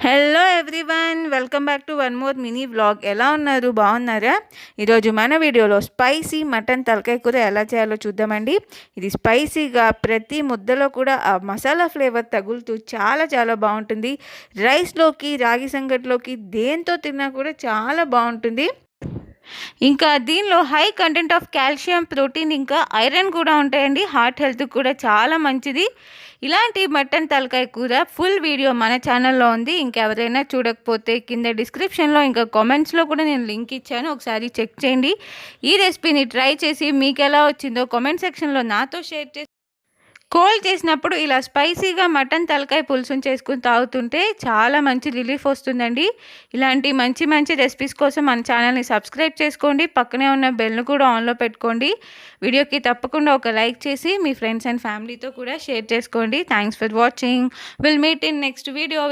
Hello everyone, welcome back to one more mini vlog. ఎలా ఉన్నారు? బాగున్నారా? ఈరోజు మన వీడియోలో స్పైసీ మటన్ తలకాయ కూర ఎలా చేయాలో చూద్దామండి. ఇది స్పైసీగా ప్రతి ముద్దలో కూడా ఆ మసాలా ఫ్లేవర్ తగులుతూ చాలా చాలా బాగుంటుంది. రైస్లోకి, రాగి సంగట్లోకి దేంతో తిన్నా కూడా చాలా బాగుంటుంది. ఇంకా దీనిలో high content of calcium, protein ఇంకా ఐరన్ కూడా ఉంటాయండి. హార్ట్ హెల్త్ కూడా చాలా మంచిది. ఇలాంటి మటన్ తలకాయ కూర ఫుల్ వీడియో మన ఛానల్లో ఉంది. ఇంకెవరైనా చూడకపోతే కింద డిస్క్రిప్షన్లో ఇంకా కామెంట్స్లో కూడా నేను లింక్ ఇచ్చాను, ఒకసారి చెక్ చేయండి. ఈ రెసిపీని ట్రై చేసి మీకు ఎలా వచ్చిందో కామెంట్ సెక్షన్లో నాతో షేర్ చేసి, కోల్డ్ చేసినప్పుడు ఇలా స్పైసీగా మటన్ తలకాయ పులుసుని చేసుకుని తాగుతుంటే చాలా మంచి రిలీఫ్ వస్తుందండి. ఇలాంటి మంచి మంచి రెసిపీస్ కోసం మన ఛానల్ని సబ్స్క్రైబ్ చేసుకోండి. పక్కనే ఉన్న బెల్ను కూడా ఆన్లో పెట్టుకోండి. వీడియోకి తప్పకుండా ఒక లైక్ చేసి మీ ఫ్రెండ్స్ అండ్ ఫ్యామిలీతో కూడా షేర్ చేసుకోండి. Thanks for watching. Will meet in next video.